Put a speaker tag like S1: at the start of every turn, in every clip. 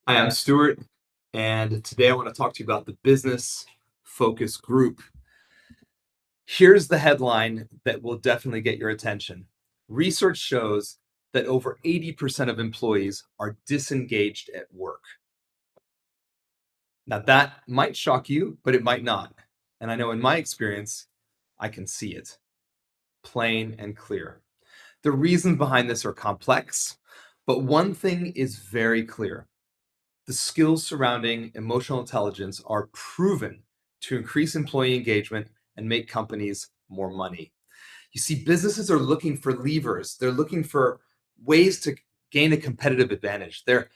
S1: Hi, I'm Stuart, and today I want to talk to you about the business focus group. Here's the headline that will definitely get your attention. Research shows that over 80% of employees are disengaged at work. Now, that might shock you, but it might not. And I know in my experience, I can see it plain and clear. The reasons behind this are complex, but one thing is very clear. The skills surrounding emotional intelligence are proven to increase employee engagement and make companies more money. You see, businesses are looking for levers. They're looking for ways to gain a competitive advantage. They're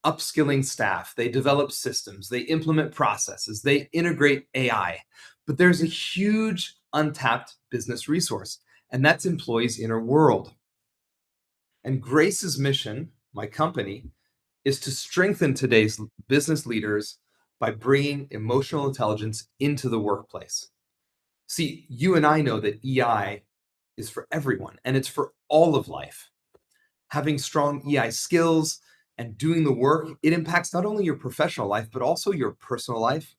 S1: upskilling staff. They develop systems. They implement processes. They integrate AI. But there's a huge untapped business resource, and that's employees' inner world. And Grace's mission, my company, is to strengthen today's business leaders by bringing emotional intelligence into the workplace. See, you and I know that EI is for everyone and it's for all of life. Having strong EI skills and doing the work, it impacts not only your professional life, but also your personal life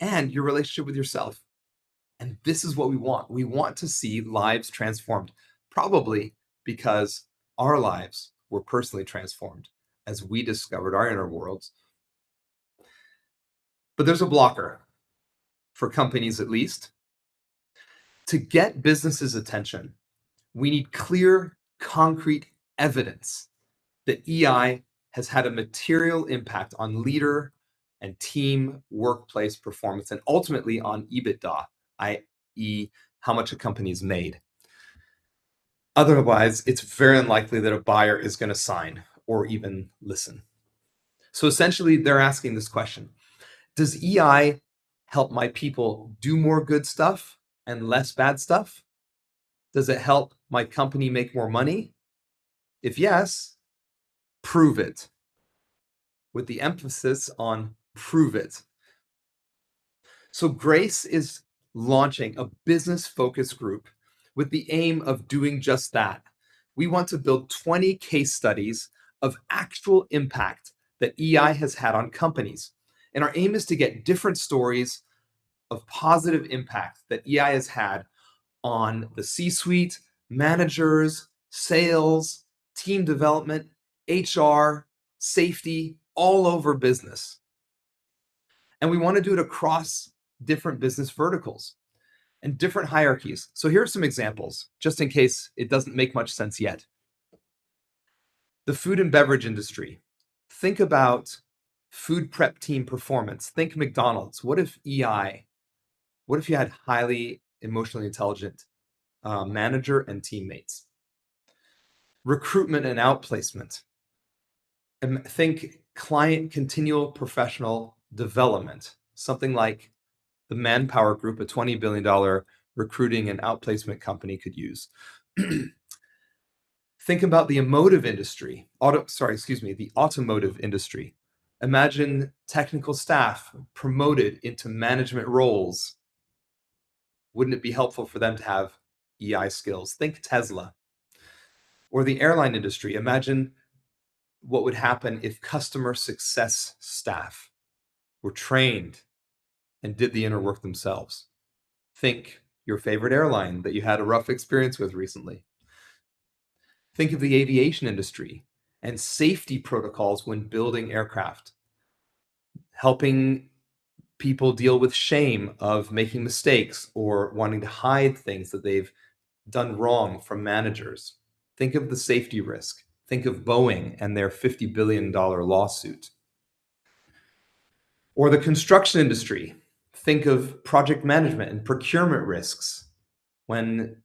S1: and your relationship with yourself. And this is what we want. We want to see lives transformed, probably because our lives were personally transformed as we discovered our inner worlds. But there's a blocker for companies, at least. To get businesses' attention, we need clear, concrete evidence that EI has had a material impact on leader and team workplace performance and ultimately on EBITDA, i.e., how much a company's made. Otherwise, it's very unlikely that a buyer is going to sign or even listen. So essentially, they're asking this question: does EI help my people do more good stuff and less bad stuff? Does it help my company make more money? If yes, prove it, with the emphasis on prove it. So Grace is launching a business focus group with the aim of doing just that. We want to build 20 case studies of actual impact that EI has had on companies. And our aim is to get different stories of positive impact that EI has had on the C-suite, managers, sales, team development, HR, safety, all over business. And we want to do it across different business verticals and different hierarchies. So here are some examples, just in case it doesn't make much sense yet. The food and beverage industry. Think about food prep team performance. Think McDonald's. What if EI? What if you had highly emotionally intelligent manager and teammates? Recruitment and outplacement. And think client continual professional development, something like the Manpower Group, a $20 billion recruiting and outplacement company, could use. Think about the automotive industry. The automotive industry. Imagine technical staff promoted into management roles. Wouldn't it be helpful for them to have EI skills? Think Tesla. Or the airline industry. Imagine what would happen if customer success staff were trained and did the inner work themselves. Think your favorite airline that you had a rough experience with recently. Think of the aviation industry and safety protocols when building aircraft, helping people deal with shame of making mistakes or wanting to hide things that they've done wrong from managers. Think of the safety risk. Think of Boeing and their $50 billion lawsuit. Or the construction industry. Think of project management and procurement risks when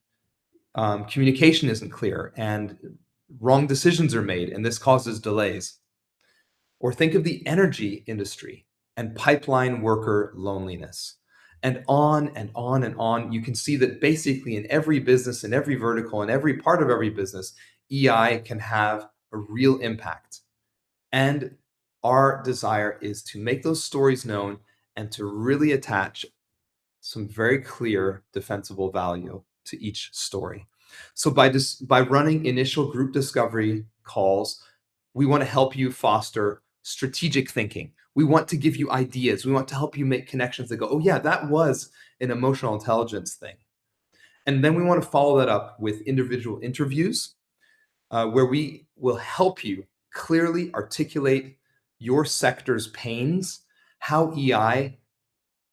S1: communication isn't clear and wrong decisions are made, and this causes delays. Or think of the energy industry and pipeline worker loneliness. And on and on and on. You can see that basically in every business, in every vertical, in every part of every business, EI can have a real impact. And our desire is to make those stories known and to really attach some very clear defensible value to each story. So by running initial group discovery calls, we want to help you foster strategic thinking. We want to give you ideas. We want to help you make connections that go, oh, yeah, that was an emotional intelligence thing. And then we want to follow that up with individual interviews where we will help you clearly articulate your sector's pains, how EI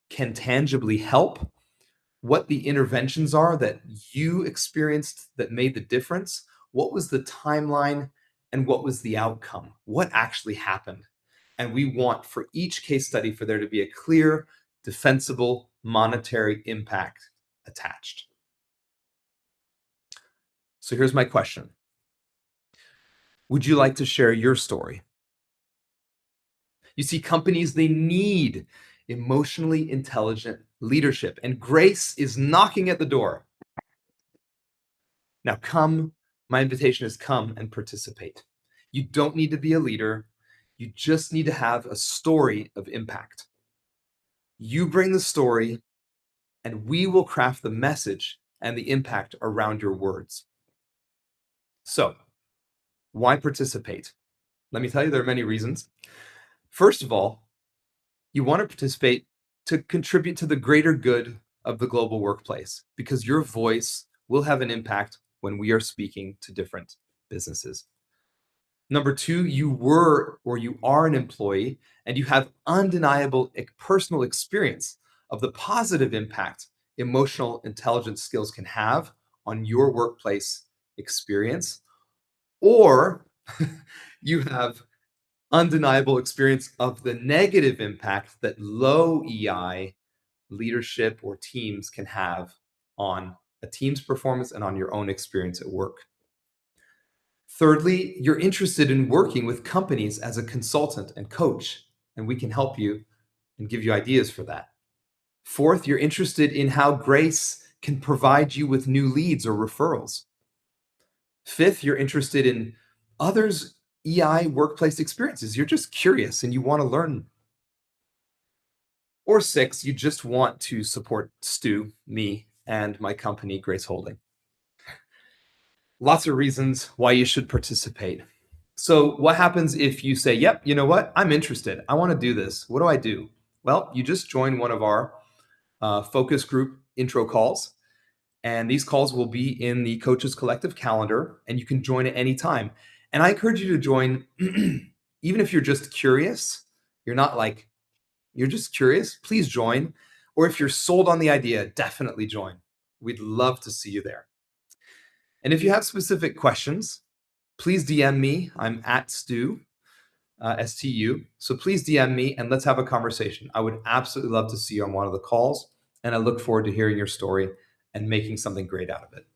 S1: can tangibly help, what the interventions are that you experienced that made the difference, what was the timeline, and what was the outcome, what actually happened. And we want for each case study for there to be a clear, defensible monetary impact attached. So here's my question. Would you like to share your story? You see, companies, they need emotionally intelligent leadership, and Grace is knocking at the door. Now come, my invitation is come and participate. You don't need to be a leader. You just need to have a story of impact. You bring the story, and we will craft the message and the impact around your words. So, why participate? Let me tell you, there are many reasons. First of all, you want to participate to contribute to the greater good of the global workplace because your voice will have an impact when we are speaking to different businesses. Number two, you were or you are an employee and you have undeniable personal experience of the positive impact emotional intelligence skills can have on your workplace experience. Or you have undeniable experience of the negative impact that low EI leadership or teams can have on a team's performance and on your own experience at work. Thirdly, you're interested in working with companies as a consultant and coach, and we can help you and give you ideas for that. Fourth, you're interested in how Grace can provide you with new leads or referrals. Fifth, you're interested in others' EI workplace experiences. You're just curious and you want to learn. Or six, you just want to support Stu, me, and my company, Grace Holding. Lots of reasons why you should participate. So what happens if you say, yep, you know what? I'm interested. I want to do this. What do I do? Well, you just join one of our focus group intro calls. And these calls will be in the Coaches Collective calendar, and you can join at any time. And I encourage you to join, even if you're just curious, you're not like, you're just curious, please join. Or if you're sold on the idea, definitely join. We'd love to see you there. And if you have specific questions, please DM me. I'm at Stu, STU. So please DM me and let's have a conversation. I would absolutely love to see you on one of the calls. And I look forward to hearing your story and making something great out of it.